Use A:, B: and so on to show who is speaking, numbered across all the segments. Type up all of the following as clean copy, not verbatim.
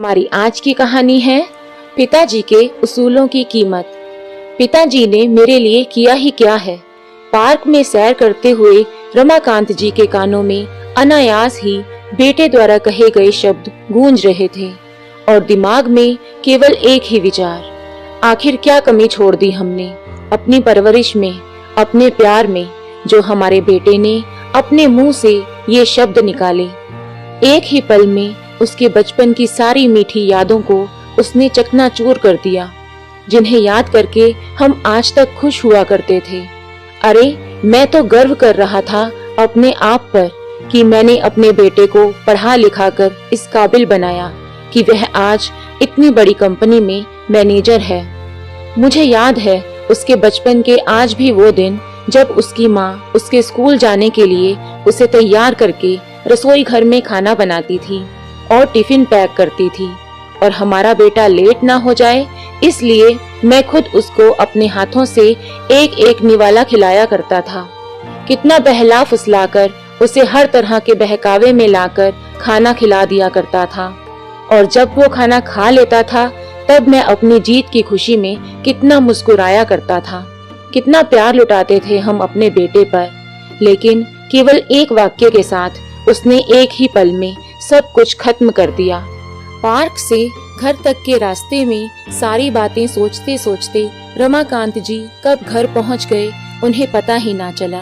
A: हमारी आज की कहानी है पिताजी के उसूलों की कीमत। पिताजी ने मेरे लिए किया ही क्या है। पार्क में सैर करते हुए रमाकांत जी के कानों में अनायास ही बेटे द्वारा कहे गए शब्द गूंज रहे थे और दिमाग में केवल एक ही विचार, आखिर क्या कमी छोड़ दी हमने अपनी परवरिश में, अपने प्यार में, जो हमारे बेटे ने अपने मुंह से ये शब्द निकाले। एक ही पल में उसके बचपन की सारी मीठी यादों को उसने चकनाचूर कर दिया, जिन्हें याद करके हम आज तक खुश हुआ करते थे। अरे मैं तो गर्व कर रहा था अपने आप पर कि मैंने अपने बेटे को पढ़ा लिखा कर इस काबिल बनाया कि वह आज इतनी बड़ी कंपनी में मैनेजर है। मुझे याद है उसके बचपन के आज भी वो दिन जब उसकी माँ उसके स्कूल जाने के लिए उसे तैयार करके रसोई घर में खाना बनाती थी और टिफिन पैक करती थी, और हमारा बेटा लेट ना हो जाए इसलिए मैं खुद उसको अपने हाथों से एक एक निवाला खिलाया करता था। कितना बहला फुसलाकर उसे हर तरह के बहकावे में लाकर खाना खिला दिया करता था, और जब वो खाना खा लेता था तब मैं अपनी जीत की खुशी में कितना मुस्कुराया करता था। कितना प्यार लुटाते थे हम अपने बेटे पर, लेकिन केवल एक वाक्य के साथ उसने एक ही पल में सब कुछ खत्म कर दिया। पार्क से घर तक के रास्ते में सारी बातें सोचते सोचते रमाकांत जी कब घर पहुंच गए उन्हें पता ही ना चला।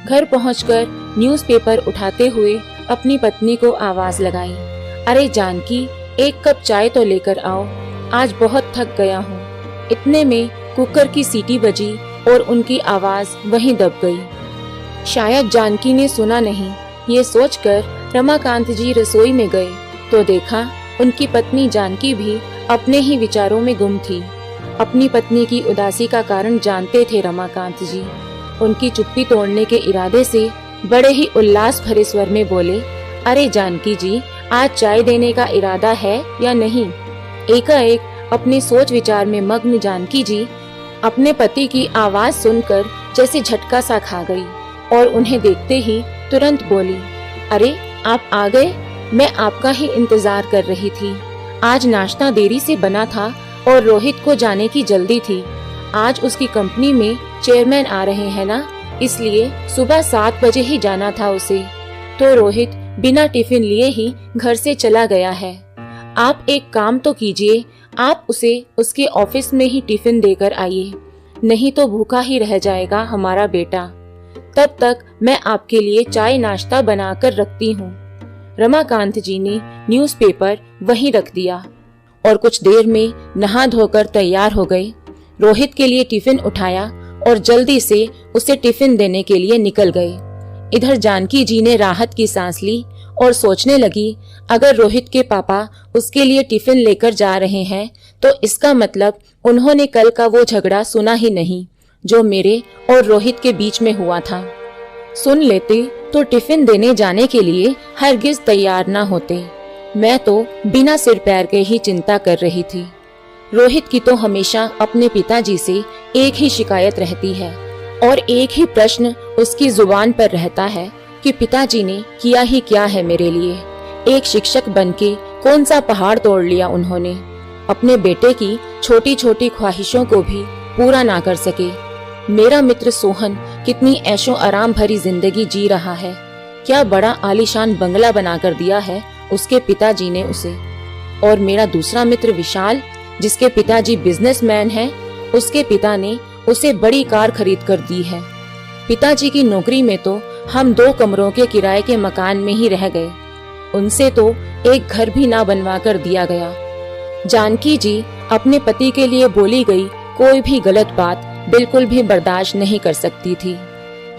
A: घर पहुंचकर न्यूज़पेपर उठाते हुए अपनी पत्नी को आवाज लगाई, अरे जानकी, एक कप चाय तो लेकर आओ, आज बहुत थक गया हूँ। इतने में कुकर की सीटी बजी और उनकी आवाज वहीं दब गई। शायद जानकी ने सुना नहीं, ये सोचकर रमाकांत जी रसोई में गए तो देखा उनकी पत्नी जानकी भी अपने ही विचारों में गुम थी। अपनी पत्नी की उदासी का कारण जानते थे रमाकांत जी। उनकी चुप्पी तोड़ने के इरादे से बड़े ही उल्लास भरे स्वर में बोले, अरे जानकी जी, आज चाय देने का इरादा है या नहीं? एकाएक अपने सोच विचार में मग्न जानकी जी अपने पति की आवाज सुनकर जैसे झटका सा खा गई और उन्हें देखते ही तुरंत बोली, अरे आप आ गए, मैं आपका ही इंतजार कर रही थी। आज नाश्ता देरी से बना था और रोहित को जाने की जल्दी थी। आज उसकी कंपनी में चेयरमैन आ रहे हैं ना, इसलिए सुबह 7 बजे ही जाना था उसे। तो रोहित बिना टिफिन लिए ही घर से चला गया है। आप एक काम तो कीजिए, आप उसे उसके ऑफिस में ही टिफिन देकर आइए, नहीं तो भूखा ही रह जाएगा हमारा बेटा। तब तक मैं आपके लिए चाय नाश्ता बनाकर रखती हूँ। रमाकांत जी ने न्यूज़पेपर वहीं रख दिया और कुछ देर में नहा धोकर तैयार हो गए। रोहित के लिए टिफिन उठाया और जल्दी से उसे टिफिन देने के लिए निकल गए। इधर जानकी जी ने राहत की सांस ली और सोचने लगी, अगर रोहित के पापा उसके लिए टिफिन लेकर जा रहे हैं तो इसका मतलब उन्होंने कल का वो झगड़ा सुना ही नहीं जो मेरे और रोहित के बीच में हुआ था। सुन लेते तो टिफिन देने जाने के लिए हरगिज तैयार ना होते। मैं तो बिना सिर पैर के ही चिंता कर रही थी। रोहित की तो हमेशा अपने पिताजी से एक ही शिकायत रहती है और एक ही प्रश्न उसकी जुबान पर रहता है कि पिताजी ने किया ही क्या है मेरे लिए। एक शिक्षक बनके कौन सा पहाड़ तोड़ लिया उन्होंने, अपने बेटे की छोटी छोटी ख्वाहिशों को भी पूरा ना कर सके। मेरा मित्र सोहन कितनी ऐशो आराम भरी जिंदगी जी रहा है, क्या बड़ा आलीशान बंगला बनाकर दिया है उसके पिताजी ने उसे। और मेरा दूसरा मित्र विशाल, जिसके पिताजी बिजनेसमैन हैं, उसके पिता ने उसे बड़ी कार खरीद कर दी है। पिताजी की नौकरी में तो हम 2 कमरों के किराए के मकान में ही रह गए, उनसे तो एक घर भी ना बनवा कर दिया गया। जानकी जी अपने पति के लिए बोली गई कोई भी गलत बात बिल्कुल भी बर्दाश्त नहीं कर सकती थी।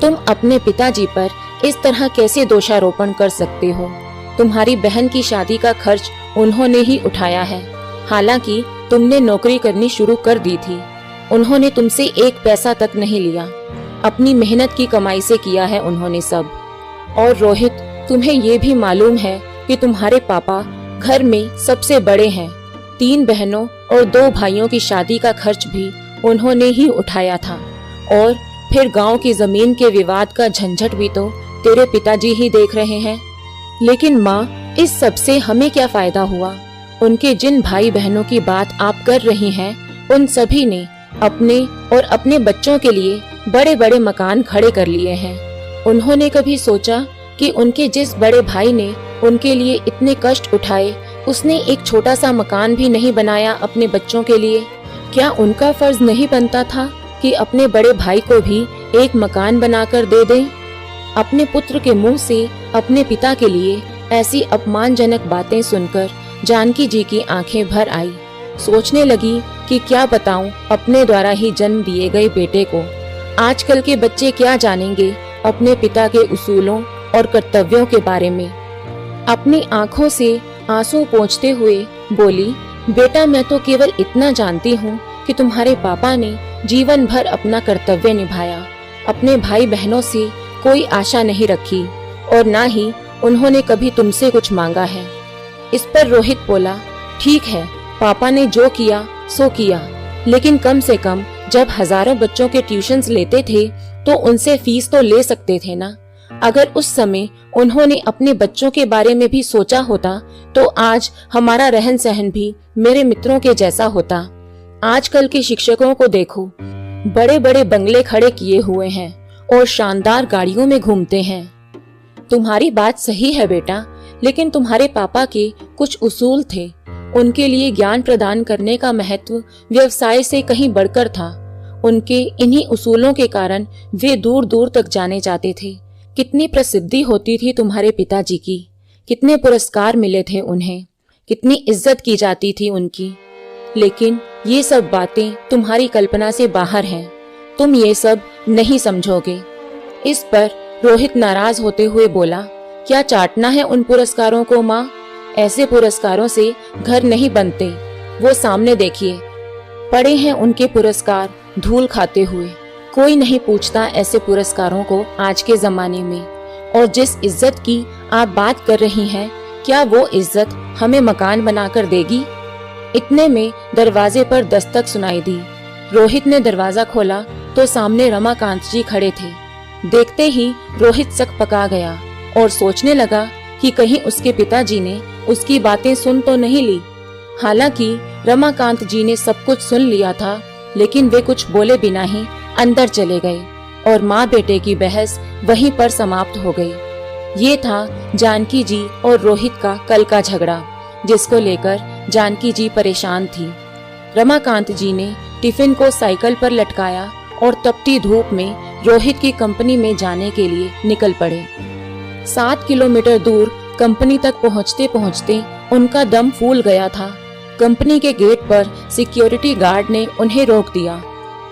A: तुम अपने पिताजी पर इस तरह कैसे दोषारोपण कर सकते हो? तुम्हारी बहन की शादी का खर्च उन्होंने ही उठाया है, हालांकि तुमने नौकरी करनी शुरू कर दी थी। उन्होंने तुमसे एक पैसा तक नहीं लिया, अपनी मेहनत की कमाई से किया है उन्होंने सब। और रोहित, तुम्हें ये भी मालूम है कि तुम्हारे पापा घर में सबसे बड़े हैं। 3 बहनों और 2 भाइयों की शादी का खर्च भी उन्होंने ही उठाया था, और फिर गांव की जमीन के विवाद का झंझट भी तो तेरे पिताजी ही देख रहे हैं। लेकिन माँ, इस सब से हमें क्या फायदा हुआ? उनके जिन भाई बहनों की बात आप कर रही हैं, उन सभी ने अपने और अपने बच्चों के लिए बड़े बड़े मकान खड़े कर लिए हैं। उन्होंने कभी सोचा कि उनके जिस बड़े भाई ने उनके लिए इतने कष्ट उठाए, उसने एक छोटा सा मकान भी नहीं बनाया अपने बच्चों के लिए? क्या उनका फर्ज नहीं बनता था कि अपने बड़े भाई को भी एक मकान बनाकर दे दें? अपने पुत्र के मुंह से अपने पिता के लिए ऐसी अपमानजनक बातें सुनकर जानकी जी की आंखें भर आई। सोचने लगी कि क्या बताऊं अपने द्वारा ही जन्म दिए गए बेटे को। आजकल के बच्चे क्या जानेंगे अपने पिता के उसूलों और कर्तव्यों के बारे में। अपनी आंखों से आंसू पोंछते हुए बोली, बेटा मैं तो केवल इतना जानती हूँ कि तुम्हारे पापा ने जीवन भर अपना कर्तव्य निभाया, अपने भाई बहनों से कोई आशा नहीं रखी और ना ही उन्होंने कभी तुमसे कुछ मांगा है। इस पर रोहित बोला, ठीक है, पापा ने जो किया सो किया, लेकिन कम से कम जब हजारों बच्चों के ट्यूशन्स लेते थे तो उनसे फीस तो ले सकते थे ना। अगर उस समय उन्होंने अपने बच्चों के बारे में भी सोचा होता तो आज हमारा रहन सहन भी मेरे मित्रों के जैसा होता। आजकल के शिक्षकों को देखो, बड़े बड़े बंगले खड़े किए हुए हैं और शानदार गाड़ियों में घूमते हैं। तुम्हारी बात सही है बेटा, लेकिन तुम्हारे पापा के कुछ उसूल थे। उनके लिए ज्ञान प्रदान करने का महत्व व्यवसाय से कहीं बढ़कर था। उनके इन्हीं उसूलों के कारण वे दूर दूर तक जाने जाते थे। कितनी प्रसिद्धि होती थी तुम्हारे पिताजी की, कितने पुरस्कार मिले थे उन्हें, कितनी इज्जत की जाती थी उनकी। लेकिन ये सब बातें तुम्हारी कल्पना से बाहर हैं, तुम ये सब नहीं समझोगे। इस पर रोहित नाराज होते हुए बोला, क्या चाटना है उन पुरस्कारों को माँ? ऐसे पुरस्कारों से घर नहीं बनते। वो सामने देखिए, पड़े हैं उनके पुरस्कार धूल खाते हुए। कोई नहीं पूछता ऐसे पुरस्कारों को आज के जमाने में। और जिस इज्जत की आप बात कर रही हैं, क्या वो इज्जत हमें मकान बनाकर देगी? इतने में दरवाजे पर दस्तक सुनाई दी। रोहित ने दरवाजा खोला तो सामने रमाकांत जी खड़े थे। देखते ही रोहित सकपका गया और सोचने लगा कि कहीं उसके पिताजी ने उसकी बातें सुन तो नहीं ली। हालांकि रमाकांत जी ने सब कुछ सुन लिया था, लेकिन वे कुछ बोले बिना ही अंदर चले गए और माँ बेटे की बहस वहीं पर समाप्त हो गई। ये था जानकी जी और रोहित का कल का झगड़ा, जिसको लेकर जानकी जी परेशान थी। रमाकांत जी ने टिफिन को साइकिल पर लटकाया और तपती धूप में रोहित की कंपनी में जाने के लिए निकल पड़े। 7 किलोमीटर दूर कंपनी तक पहुंचते पहुंचते उनका दम फूल गया था। कंपनी के गेट पर सिक्योरिटी गार्ड ने उन्हें रोक दिया।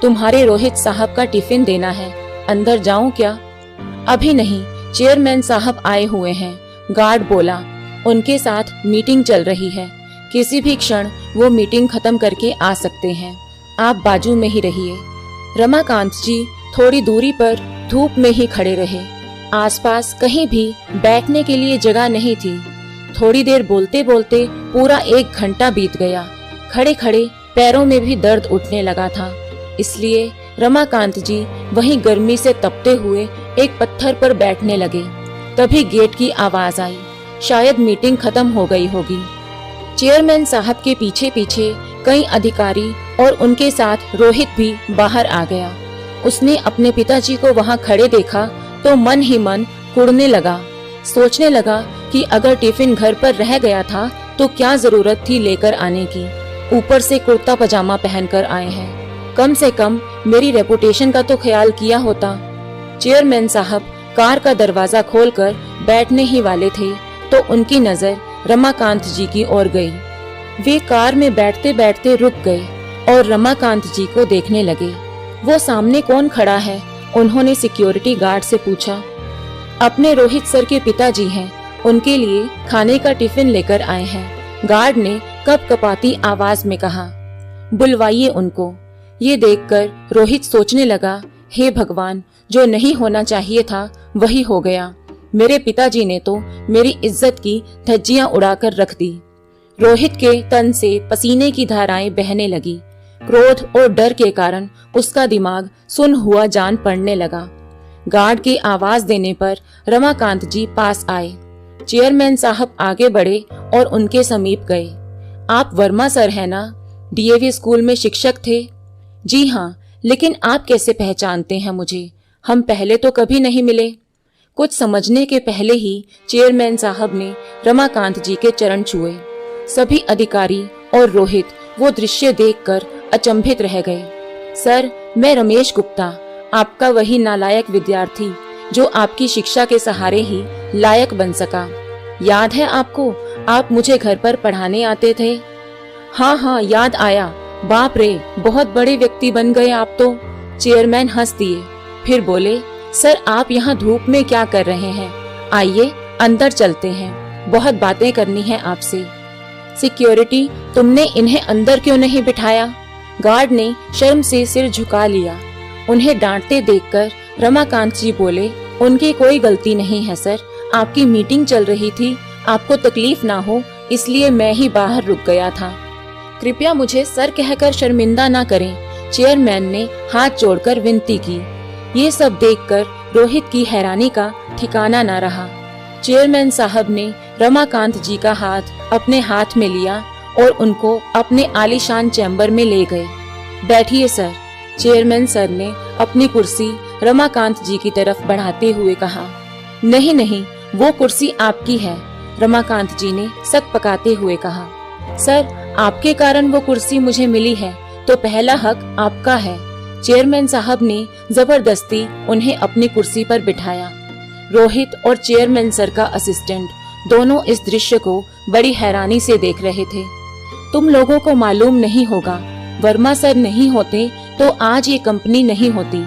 A: तुम्हारे रोहित साहब का टिफिन देना है, अंदर जाऊं क्या? अभी नहीं, चेयरमैन साहब आए हुए हैं, गार्ड बोला। उनके साथ मीटिंग चल रही है, किसी भी क्षण वो मीटिंग खत्म करके आ सकते हैं। आप बाजू में ही रहिए। रमाकांत जी थोड़ी दूरी पर धूप में ही खड़े रहे। आसपास कहीं भी बैठने के लिए जगह नहीं थी। थोड़ी देर बोलते बोलते पूरा 1 घंटा बीत गया। खड़े खड़े पैरों में भी दर्द उठने लगा था, इसलिए रमाकांत जी वहीं गर्मी से तपते हुए एक पत्थर पर बैठने लगे। तभी गेट की आवाज आई। शायद मीटिंग खत्म हो गई होगी। चेयरमैन साहब के पीछे पीछे कई अधिकारी और उनके साथ रोहित भी बाहर आ गया। उसने अपने पिताजी को वहां खड़े देखा तो मन ही मन कुड़ने लगा। सोचने लगा कि अगर टिफिन घर पर रह गया था तो क्या जरूरत थी लेकर आने की। ऊपर से कुर्ता पजामा पहनकर आए हैं, कम से कम मेरी रेपुटेशन का तो ख्याल किया होता। चेयरमैन साहब कार का दरवाजा खोलकर बैठने ही वाले थे तो उनकी नजर रमाकांत जी की ओर गई। वे कार में बैठते बैठते रुक गए और रमाकांत जी को देखने लगे। वो सामने कौन खड़ा है? उन्होंने सिक्योरिटी गार्ड से पूछा। अपने रोहित सर के पिताजी हैं, उनके लिए खाने का टिफिन लेकर आए हैं, गार्ड ने कपकपाती आवाज में कहा। बुलवाइए उनको। ये देखकर रोहित सोचने लगा, हे भगवान, जो नहीं होना चाहिए था वही हो गया। मेरे पिताजी ने तो मेरी इज्जत की धज्जियां उड़ाकर रख दी। रोहित के तन से पसीने की धाराएं बहने लगी। क्रोध और डर के कारण उसका दिमाग सुन्न हुआ जान पड़ने लगा। गार्ड की आवाज देने पर रमाकांत जी पास आए। चेयरमैन साहब आगे बढ़े और उनके समीप गए। आप वर्मा सर हैं ना? डीएवी स्कूल में शिक्षक थे। जी हाँ, लेकिन आप कैसे पहचानते हैं मुझे? हम पहले तो कभी नहीं मिले। कुछ समझने के पहले ही चेयरमैन साहब ने रमाकांत जी के चरण छुए। सभी अधिकारी और रोहित वो दृश्य देखकर अचंभित रह गए। सर, मैं रमेश गुप्ता, आपका वही नालायक विद्यार्थी जो आपकी शिक्षा के सहारे ही लायक बन सका। याद है आपको, आप मुझे घर पर पढ़ाने आते थे? हाँ, याद आया। बाप रे, बहुत बड़े व्यक्ति बन गए आप तो। चेयरमैन हंस दिए, फिर बोले, सर आप यहाँ धूप में क्या कर रहे हैं? आइए अंदर चलते हैं, बहुत बातें करनी है आपसे। सिक्योरिटी, तुमने इन्हें अंदर क्यों नहीं बिठाया? गार्ड ने शर्म से सिर झुका लिया। उन्हें डांटते देखकर रमाकांत जी बोले, उनकी कोई गलती नहीं है सर, आपकी मीटिंग चल रही थी, आपको तकलीफ ना हो इसलिए मैं ही बाहर रुक गया था। कृपया मुझे सर कहकर शर्मिंदा ना करें, चेयरमैन ने हाथ जोड़कर विनती की। ये सब देखकर रोहित की हैरानी का ठिकाना ना रहा। चेयरमैन साहब ने रमाकांत जी का हाथ अपने हाथ में लिया और उनको अपने आलीशान चैम्बर में ले गए। बैठिए सर। चेयरमैन सर ने अपनी कुर्सी रमाकांत जी की तरफ बढ़ाते हुए कहा। नहीं, वो कुर्सी आपकी है, रमाकांत जी ने सक पकाते हुए कहा। सर, आपके कारण वो कुर्सी मुझे मिली है, तो पहला हक आपका है। चेयरमैन साहब ने जबरदस्ती उन्हें अपनी कुर्सी पर बिठाया। रोहित और चेयरमैन सर का असिस्टेंट दोनों इस दृश्य को बड़ी हैरानी से देख रहे थे। तुम लोगों को मालूम नहीं होगा, वर्मा सर नहीं होते तो आज ये कंपनी नहीं होती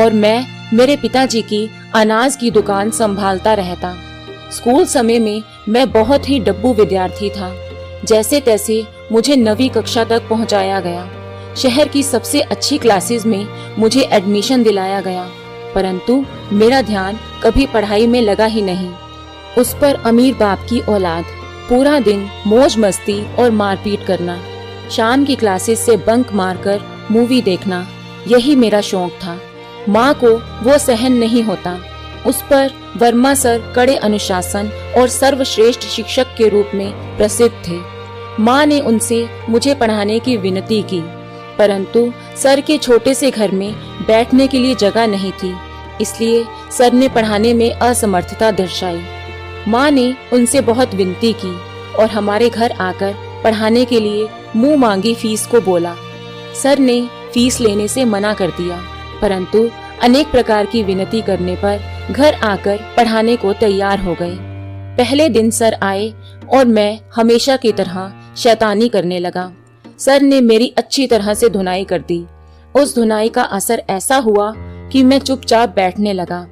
A: और मैं मेरे पिताजी की अनाज की दुकान संभालता रहता। स्कूल समय में मैं बहुत ही डब्बू विद्यार्थी था। जैसे तैसे मुझे 9वीं कक्षा तक पहुंचाया गया। शहर की सबसे अच्छी क्लासेस में मुझे एडमिशन दिलाया गया, परंतु मेरा ध्यान कभी पढ़ाई में लगा ही नहीं। उस पर अमीर बाप की औलाद, पूरा दिन मौज मस्ती और मारपीट करना, शाम की क्लासेस से बंक मारकर मूवी देखना, यही मेरा शौक था। माँ को वो सहन नहीं होता। उस पर वर्मा सर कड़े अनुशासन और सर्वश्रेष्ठ शिक्षक के रूप में प्रसिद्ध थे। माँ ने उनसे मुझे पढ़ाने की विनती की, परंतु सर के छोटे से घर में बैठने के लिए जगह नहीं थी, इसलिए सर ने पढ़ाने में असमर्थता दर्शाई। माँ ने उनसे बहुत विनती की और हमारे घर आकर पढ़ाने के लिए मुंह मांगी फीस को बोला। सर ने फीस लेने से मना कर दिया, परंतु अनेक प्रकार की विनती करने पर घर आकर पढ़ाने को तैयार हो गए। पहले दिन सर आए और मैं हमेशा की तरह शैतानी करने लगा। सर ने मेरी अच्छी तरह से धुनाई कर दी। उस धुनाई का असर ऐसा हुआ कि मैं चुपचाप बैठने लगा।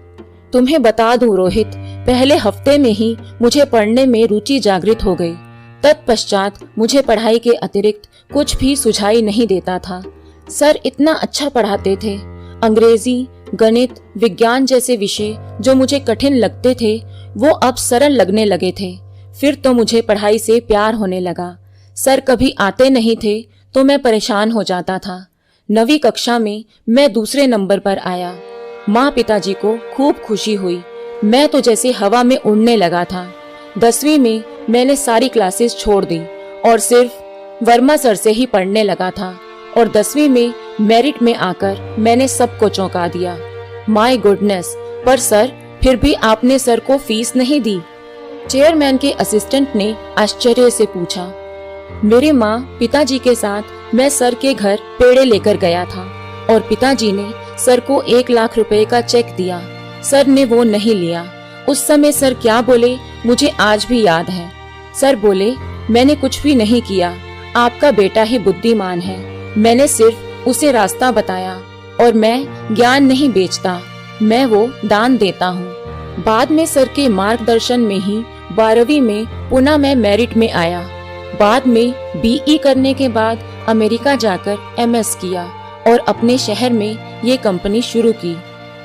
A: तुम्हें बता दूं रोहित, पहले हफ्ते में ही मुझे पढ़ने में रुचि जागृत हो गई। तत्पश्चात मुझे पढ़ाई के अतिरिक्त कुछ भी सुझाई नहीं देता था। सर इतना अच्छा पढ़ाते थे। अंग्रेजी, गणित, विज्ञान जैसे विषय जो मुझे कठिन लगते थे वो अब सरल लगने लगे थे। फिर तो मुझे पढ़ाई से प्यार होने लगा। सर कभी आते नहीं थे तो मैं परेशान हो जाता था। 9वीं कक्षा में मैं दूसरे नंबर पर आया। माँ पिताजी को खूब खुशी हुई। मैं तो जैसे हवा में उड़ने लगा था। 10वीं में मैंने सारी क्लासेस छोड़ दी और सिर्फ वर्मा सर से ही पढ़ने लगा था और 10वीं में मेरिट में आकर मैंने सबको चौंका दिया। माय गुडनेस, पर सर फिर भी आपने सर को फीस नहीं दी? चेयरमैन के असिस्टेंट ने आश्चर्य से पूछा। मेरे माँ पिताजी के साथ मैं सर के घर पेड़े लेकर गया था और पिताजी ने सर को 1 लाख रुपए का चेक दिया। सर ने वो नहीं लिया। उस समय सर क्या बोले मुझे आज भी याद है। सर बोले, मैंने कुछ भी नहीं किया, आपका बेटा ही बुद्धिमान है। मैंने सिर्फ उसे रास्ता बताया और मैं ज्ञान नहीं बेचता, मैं वो दान देता हूँ। बाद में सर के मार्गदर्शन में ही 12वीं में पुनः मैं मेरिट में आया। बाद में बीई करने के बाद अमेरिका जाकर एमएस किया और अपने शहर में ये कंपनी शुरू की।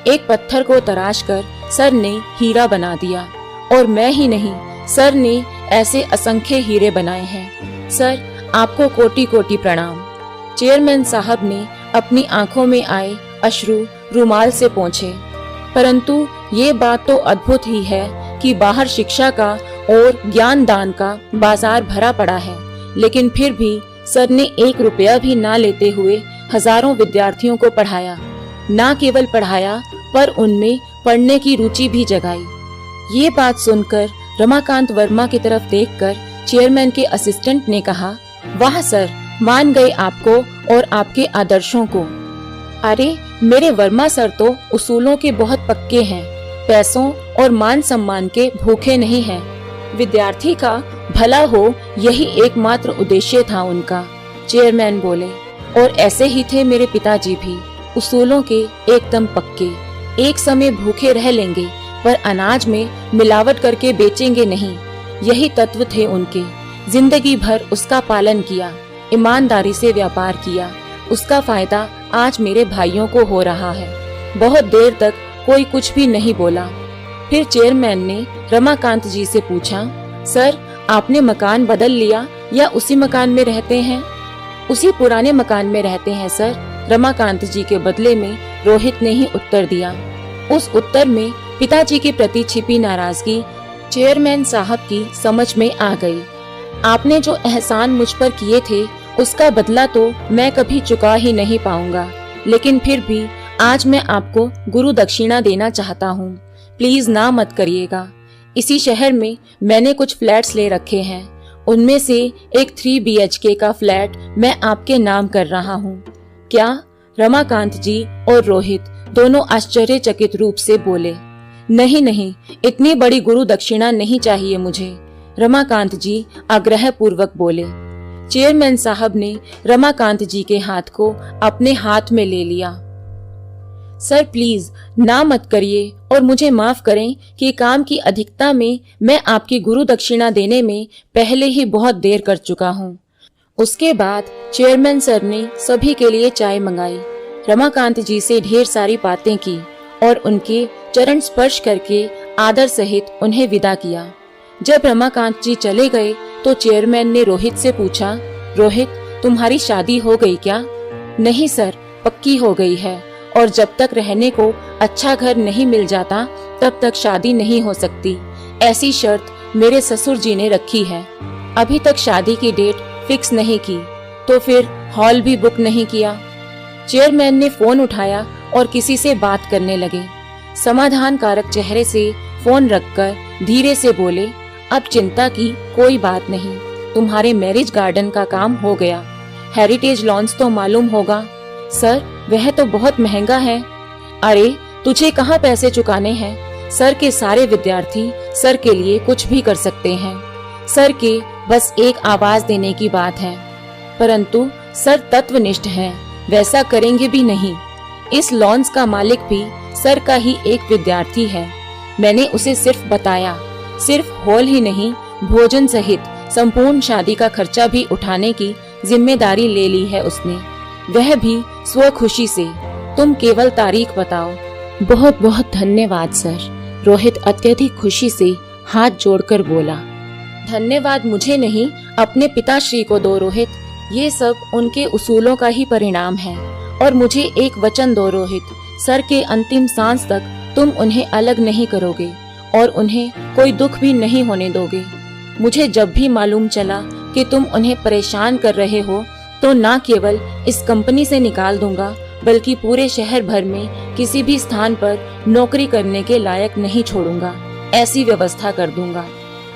A: एक पत्थर को तराश कर सर ने हीरा बना दिया और मैं ही नहीं, सर ने ऐसे असंख्य हीरे बनाए हैं। सर आपको कोटि कोटि प्रणाम। चेयरमैन साहब ने अपनी आंखों में आए अश्रु रुमाल से पोंछे। परंतु ये बात तो अद्भुत ही है कि बाहर शिक्षा का और ज्ञान दान का बाजार भरा पड़ा है, लेकिन फिर भी सर ने 1 रुपया भी ना लेते हुए हजारों विद्यार्थियों को पढ़ाया। ना केवल पढ़ाया पर उनमें पढ़ने की रुचि भी जगाई। ये बात सुनकर रमाकांत वर्मा की तरफ देखकर चेयरमैन के असिस्टेंट ने कहा, वाह सर, मान गए आपको और आपके आदर्शों को। अरे मेरे वर्मा सर तो उसूलों के बहुत पक्के हैं, पैसों और मान सम्मान के भूखे नहीं हैं। विद्यार्थी का भला हो यही एकमात्र उद्देश्य था उनका। चेयरमैन बोले, और ऐसे ही थे मेरे पिताजी भी, उसूलों के एकदम पक्के। एक समय भूखे रह लेंगे पर अनाज में मिलावट करके बेचेंगे नहीं, यही तत्व थे उनके। जिंदगी भर उसका पालन किया, ईमानदारी से व्यापार किया। उसका फायदा आज मेरे भाइयों को हो रहा है। बहुत देर तक कोई कुछ भी नहीं बोला। फिर चेयरमैन ने रमाकांत जी से पूछा, सर आपने मकान बदल लिया या उसी मकान में रहते हैं? उसी पुराने मकान में रहते हैं सर, रमाकांत जी के बदले में रोहित ने ही उत्तर दिया। उस उत्तर में पिताजी के प्रति छिपी नाराजगी चेयरमैन साहब की समझ में आ गई। आपने जो एहसान मुझ पर किए थे उसका बदला तो मैं कभी चुका ही नहीं पाऊंगा, लेकिन फिर भी आज मैं आपको गुरु दक्षिणा देना चाहता हूँ। प्लीज ना मत करिएगा। इसी शहर में मैंने कुछ फ्लैट्स ले रखे हैं, उनमें से एक 3 BHK का फ्लैट मैं आपके नाम कर रहा हूँ। क्या? रमाकांत जी और रोहित दोनों आश्चर्यचकित रूप से बोले, नहीं नहीं, इतनी बड़ी गुरु दक्षिणा नहीं चाहिए मुझे। रमाकांत जी आग्रह पूर्वक बोले। चेयरमैन साहब ने रमाकांत जी के हाथ को अपने हाथ में ले लिया। सर प्लीज ना मत करिए और मुझे माफ करें कि काम की अधिकता में मैं आपकी गुरु दक्षिणा देने में पहले ही बहुत देर कर चुका हूँ। उसके बाद चेयरमैन सर ने सभी के लिए चाय मंगाई, रमाकांत जी से ढेर सारी बातें की और उनके चरण स्पर्श करके आदर सहित उन्हें विदा किया। जब रमाकांत जी चले गए तो चेयरमैन ने रोहित से पूछा, रोहित तुम्हारी शादी हो गई क्या? नहीं सर, पक्की हो गई है और जब तक रहने को अच्छा घर नहीं मिल जाता तब तक शादी नहीं हो सकती। ऐसी शर्त मेरे ससुर जी ने रखी है। अभी तक शादी की डेट फिक्स नहीं की तो फिर हॉल भी बुक नहीं किया। चेयरमैन ने फोन उठाया और किसी से बात करने लगे। समाधान कारक चेहरे से फोन रखकर धीरे से बोले, अब चिंता की कोई बात नहीं, तुम्हारे मैरिज गार्डन का काम हो गया। हेरिटेज लॉन्स तो मालूम होगा? सर वह तो बहुत महंगा है। अरे तुझे कहाँ पैसे चुकाने हैं? सर के सारे विद्यार्थी सर के लिए कुछ भी कर सकते हैं। सर के बस एक आवाज देने की बात है, परंतु सर तत्वनिष्ठ हैं, वैसा करेंगे भी नहीं। इस लॉन्स का मालिक भी सर का ही एक विद्यार्थी है। मैंने उसे सिर्फ बताया, सिर्फ हॉल ही नहीं भोजन सहित संपूर्ण शादी का खर्चा भी उठाने की जिम्मेदारी ले ली है उसने, वह भी स्वखुशी से। तुम केवल तारीख बताओ। बहुत बहुत धन्यवाद सर, रोहित अत्यधिक खुशी से हाथ जोड़कर बोला। धन्यवाद मुझे नहीं, अपने पिताश्री को दो रोहित, ये सब उनके उसूलों का ही परिणाम है। और मुझे एक वचन दो रोहित, सर के अंतिम सांस तक तुम उन्हें अलग नहीं करोगे और उन्हें कोई दुख भी नहीं होने दोगे। मुझे जब भी मालूम चला कि तुम उन्हें परेशान कर रहे हो तो न केवल इस कंपनी से निकाल दूंगा बल्कि पूरे शहर भर में किसी भी स्थान पर नौकरी करने के लायक नहीं छोड़ूंगा, ऐसी व्यवस्था कर दूंगा।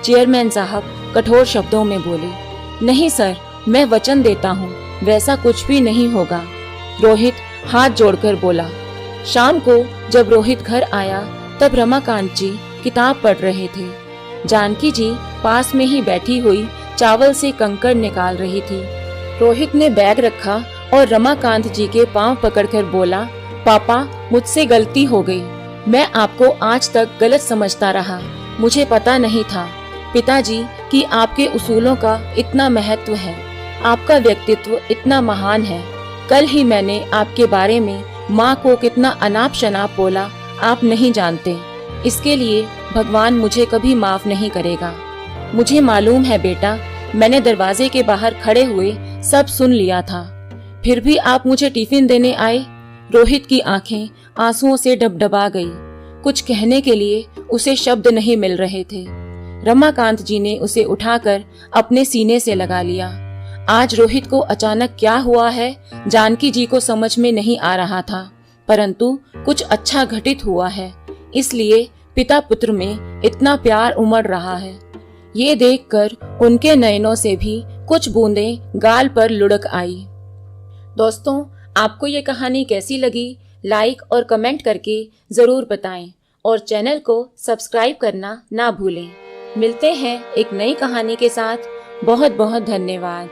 A: चेयरमैन साहब कठोर शब्दों में बोले, नहीं सर, मैं वचन देता हूँ वैसा कुछ भी नहीं होगा। रोहित हाथ जोड़कर बोला। शाम को जब रोहित घर आया तब रमाकांत जी किताब पढ़ रहे थे। जानकी जी पास में ही बैठी हुई चावल से कंकड़ निकाल रही थी। रोहित ने बैग रखा और रमाकांत जी के पांव पकड़कर बोला, पापा मुझसे गलती हो गई, मैं आपको आज तक गलत समझता रहा, मुझे पता नहीं था पिताजी कि आपके उसूलों का इतना महत्व है, आपका व्यक्तित्व इतना महान है। कल ही मैंने आपके बारे में माँ को कितना अनाप शनाप बोला आप नहीं जानते। इसके लिए भगवान मुझे कभी माफ नहीं करेगा। मुझे मालूम है बेटा, मैंने दरवाजे के बाहर खड़े हुए सब सुन लिया था, फिर भी आप मुझे टिफिन देने आए। रोहित की आंखें आंसुओं से डबडबा गई। कुछ कहने के लिए उसे शब्द नहीं मिल रहे थे। रमाकांत जी ने उसे उठाकर अपने सीने से लगा लिया। आज रोहित को अचानक क्या हुआ है जानकी जी को समझ में नहीं आ रहा था, परंतु कुछ अच्छा घटित हुआ है, इसलिए पिता पुत्र में इतना प्यार उमड़ रहा है। ये देखकर उनके नयनों से भी कुछ बूंदें गाल पर लुढ़क आई। दोस्तों, आपको ये कहानी कैसी लगी? लाइक और कमेंट करके जरूर बताएं और चैनल को सब्सक्राइब करना ना भूलें। मिलते हैं एक नई कहानी के साथ। बहुत बहुत धन्यवाद।